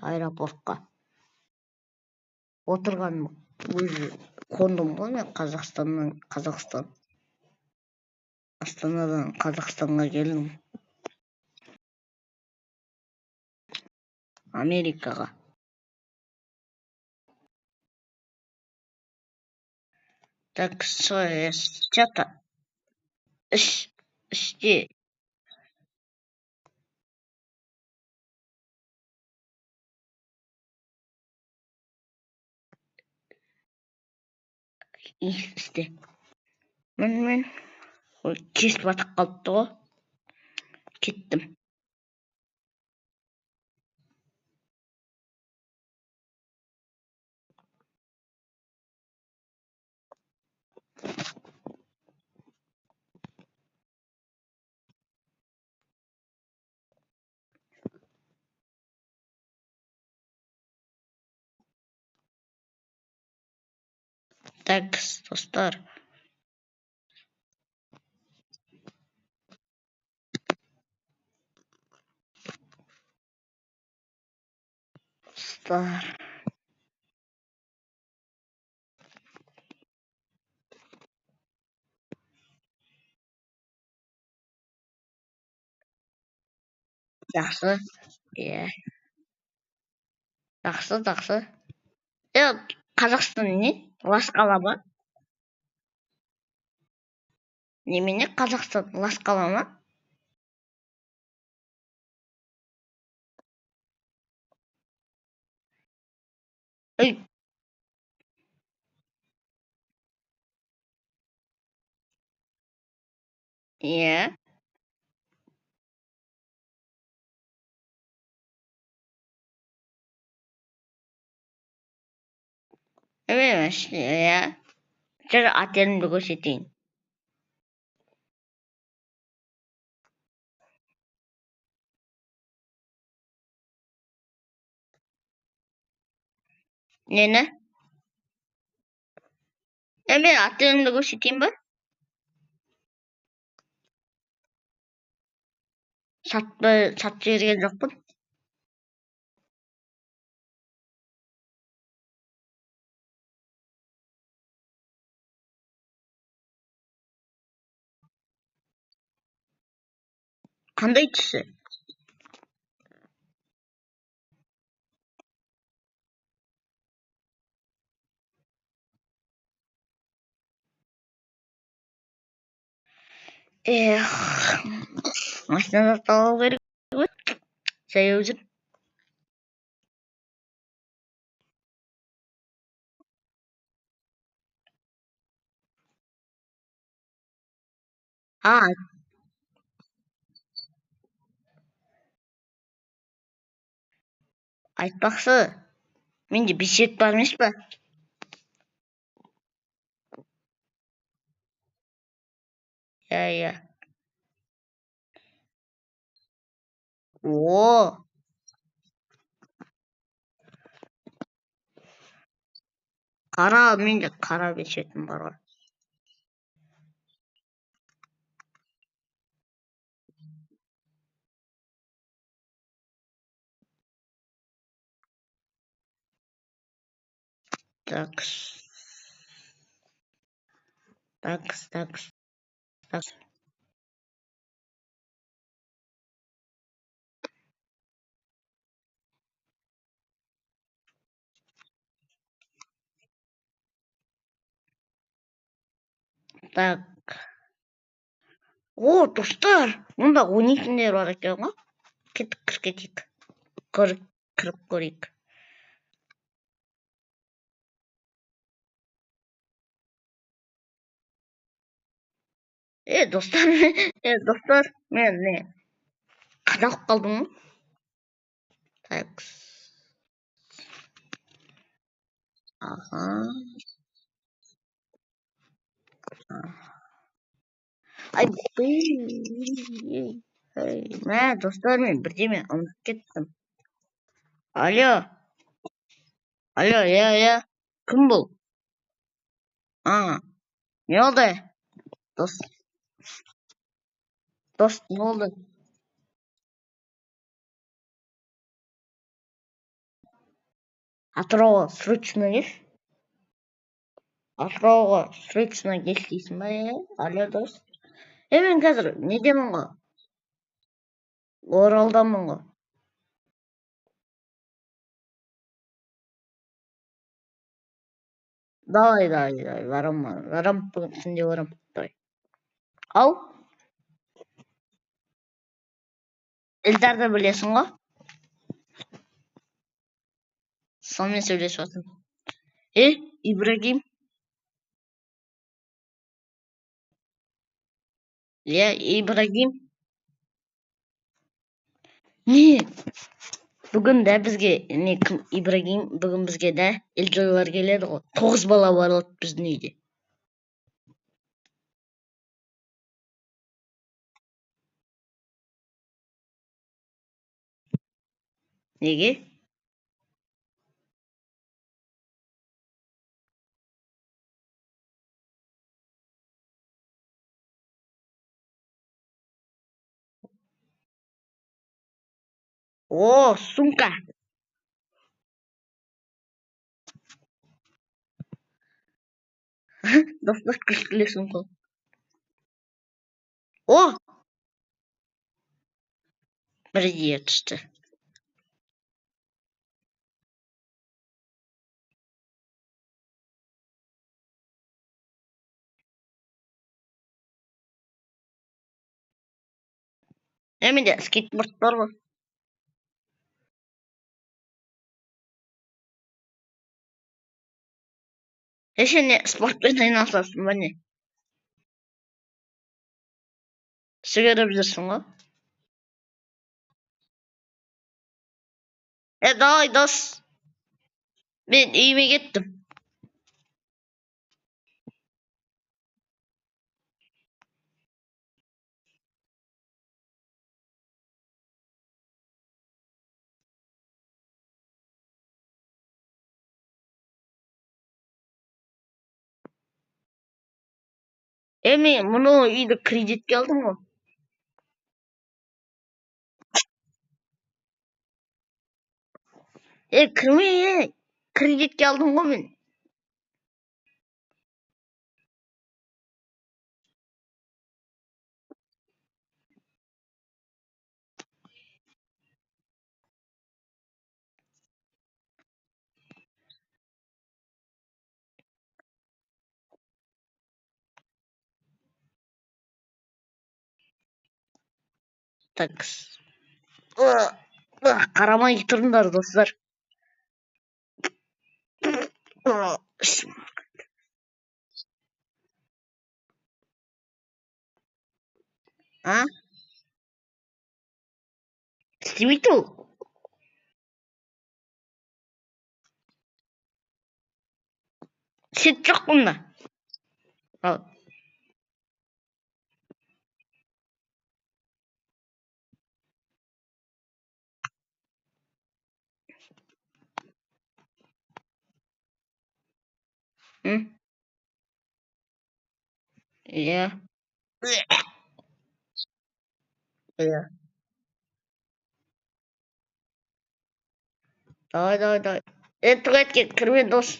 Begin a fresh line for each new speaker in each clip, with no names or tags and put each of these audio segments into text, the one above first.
аэропортқа. Отырғаным өзі қондым ғой мен Қазақстан. Астанадан Қазақстанға келдім. Америкаға. Так что я что-то іште істе. Мен кеш батып қалыпты ғой. Кеттім. Так, достар. Жақсы. Иә. Жақсы. Қазақстан не? Лас қала ма? Немене Қазақстан лас қала ма? Ой, иә. Емес, иә. Жүр ателімді көрсетейін. Нені? Мен ателімді көрсетейін ба? Сатып жіберген жоқпын. Қандай түсі? Машинада табу керек қой. Жаяу жүр. Айтпақшы, менде бешет бар емес па? Иә. Қара, менде қара бешетім бар ғой. Так. Так. Достар, мұнда ойнайтындар бар екен ғой. Кеттік, кетейік. Кіріп көрейік. Достар, мен қадалып қалдым ғой. Так. Мә, достар, мен бірдеме ұмытып кеттім. Алло, иә. Кім бұл? Не болды? Дос, не болды? Атырауға срочно кел. Атырауға срочно кел дейсің ба? Алло, дос. Мен қазір недемін ғой? Оралдамын ғой. Давай, барам, бүгін түнде барам. Давай. Ау, Эльдарды білесің ғой? Сонымен сөйлесіп жатырмын. Ибрагим. Ибрагим. Не? Бүгін де бізге кім Ибрагим, бүгін бізге де Эльдарлар келеді ғой. 9 бала барады біздің үйде. Неге? О, сумка. Достар күшкілі сумка. О, бір идея түсті. Менде скейтборд бар ғой. Сен не спортпен айналысасың ба не? Жүгіріп жүрсің ғой. Давай, дос. Мен үйіме кеттім. Мен мұны үйді кредитке алдым ғой. Кірме, кредитке алдым ғой мен. Так. Қарамай тұрыңдар, достар. İstemiyor ол. Сет жоқ бұнда. Ал. Иә. Иә. Давай. Туалетке кірме, дос.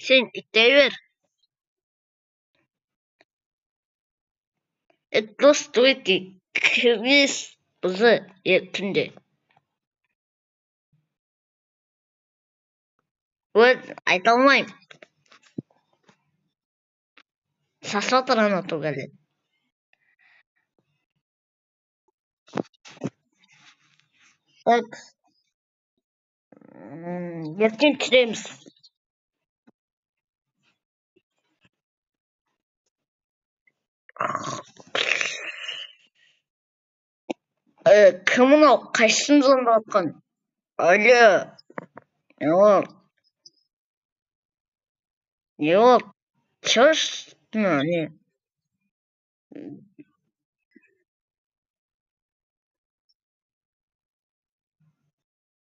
Сен иттей бер. Дос, туалетке кірмес бұзы түнде. Айта алмаймын. Сасып отыр ана туалет. Так. Ертең түсіреміз. Кім мынау? Қайсысын звондап жатқан? Алло. Не болды? Не болды? Чё? Не?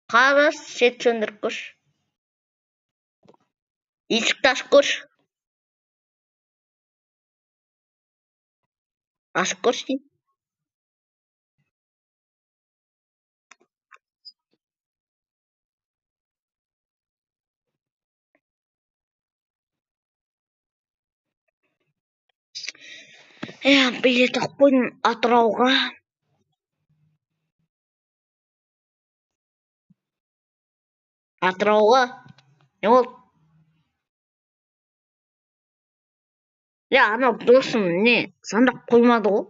Қара, свет сөндіріп көрші. Есікті ашып көрші. Ашып көрші деймін. Билет алып қойдым Атырауға. Атырауға. Не болды? Анау досым не звондап қоймады ғой.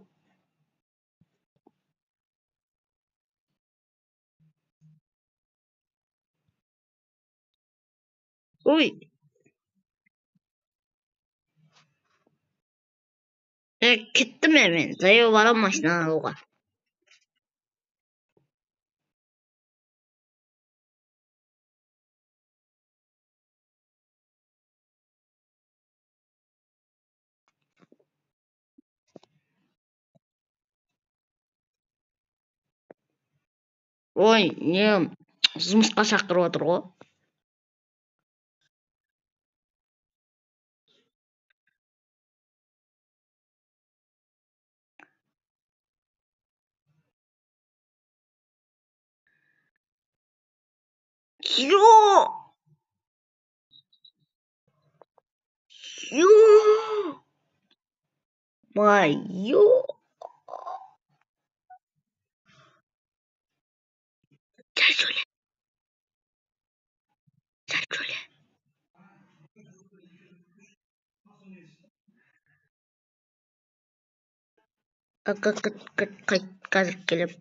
Ой, кеттім мен. Жаяу барам машинаны алуға. Ой, не жұмысқа шақырып отыр ғой. Мое. Сәл сөйле. Қазір келіп.